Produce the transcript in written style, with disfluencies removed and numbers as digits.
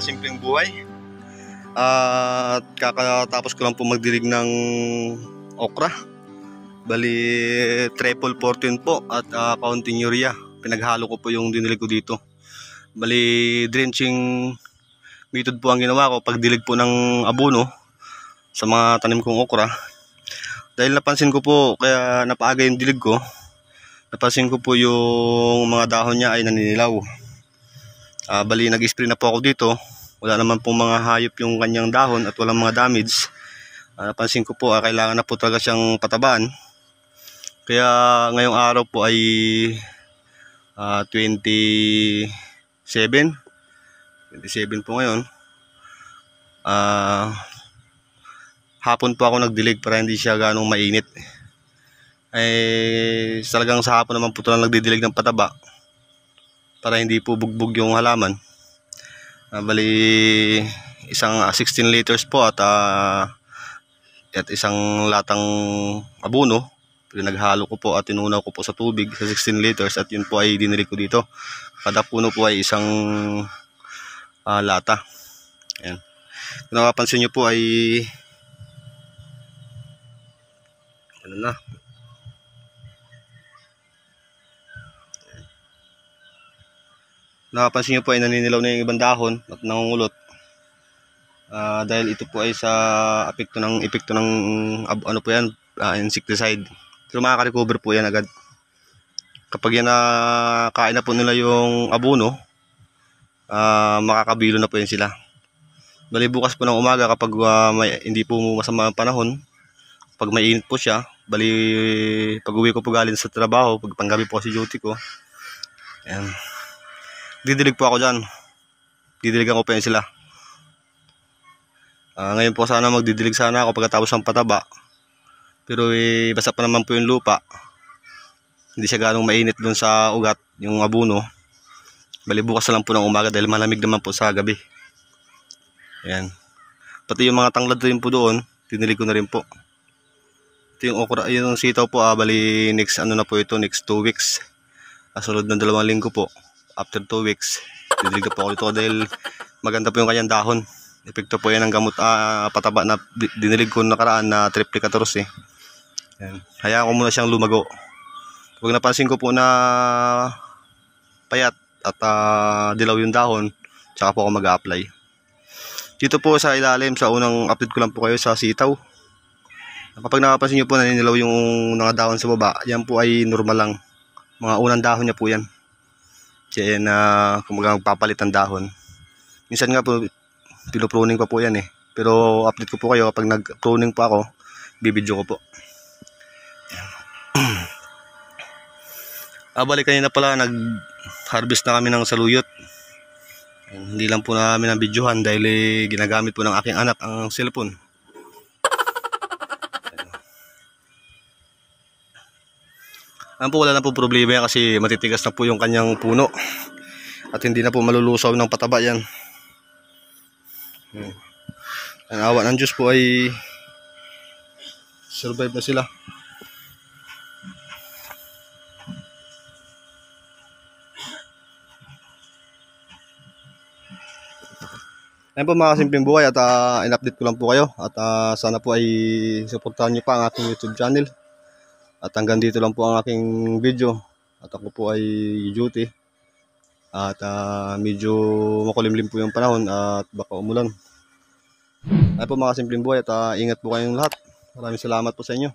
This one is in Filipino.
simpleng buhay. At kakatapos ko lang po magdilig ng okra. Bali triple 14 po at kaunting urea. Pinaghalo ko po yung dinilig ko dito. Bali drenching method po ang ginawa ko pagdilig po ng abono sa mga tanim kong okra. Dahil napansin ko po, kaya napaaga yung dilig ko, napansin ko po yung mga dahon niya ay naninilaw. Bali nag-spray na po ako dito. Wala naman pong mga hayop yung kanyang dahon at walang mga damage. Napansin ko po kailangan na po talaga siyang patabaan. Kaya ngayong araw po ay 27 po ngayon. Hapon po ako nagdilig para hindi siya ganong mainit. Talagang sa hapon naman po lang nagdidilig ng pataba para hindi po bugbog yung halaman. Bali isang 16 liters po at isang latang abono. Pinaghalo ko po at tinunaw ko po sa tubig sa 16 liters at yun po ay dinilig ko dito. Kada puno po ay isang lata. Ayan. Kung napapansin nyo po ay ano na, napapansin nyo po ay naninilaw na yung ibang dahon at nangungulot. Dahil ito po ay sa epekto ng ano po yan, insecticide. Pero makaka-recover po yan agad. Kapag yan kain na po nila yung abono, makakabilo na po yan sila. Bali bukas po ng umaga kapag hindi po masama ang panahon, pag may init po siya, bali pag uwi ko po galing sa trabaho, pag panggabi po si duty ko, ayan, didilig po ako dyan. Didiligan ko pa yan sila. Ngayon po sana magdidilig sana ako pagkatapos ng pataba. Pero basa pa naman po yung lupa. Hindi siya ganong mainit dun sa ugat, yung abono. Bali bukas na lang po ng umaga dahil malamig naman po sa gabi. Ayan. Pati yung mga tanglad rin po doon, dinilig ko na rin po. Ito yung okra, yung sitaw po, bali next ano na po ito, next 2 weeks. Sunod ng 2 linggo po. After 2 weeks, didilig na po ako dito dahil maganda po yung kanyang dahon. Epekto po yan ng gamot pataba na dinilig ko nakaraan na triple 14. Ayan. Hayaan ko muna siyang lumago. Pag napansin ko po na payat at dilaw yung dahon, tsaka po ako mag-a-apply. Dito po sa ilalim, sa unang update ko lang po kayo sa sitaw. Kapag napapansin nyo po naninilaw yung mga dahon sa baba, yan po ay normal lang. Mga unang dahon niya po yan. Kaya kung magpapalit ang dahon. Minsan nga po, pinopruning pa po yan eh. Pero update ko po kayo kapag nag-pruning pa ako, bibidyo ko po. Balik kanina pala, nag-harvest na kami ng saluyot. Hindi lang po namin ang videohan dahil ginagamit po ng aking anak ang cellphone. Wala na po problema yan kasi matitigas na po yung kanyang puno. At hindi na po malulusaw ng pataba yan. Ang awa ng Diyos po ay survive na sila. Ayan po mga simpleng buhay at in-update ko lang po kayo. At sana po ay supportahan nyo pa ang aking YouTube channel. At hanggang dito lang po ang aking video. At ako po ay duty. At medyo makulimlim po yung panahon at baka umulan. Ayan po mga simpleng buhay at ingat po kayong lahat. Maraming salamat po sa inyo.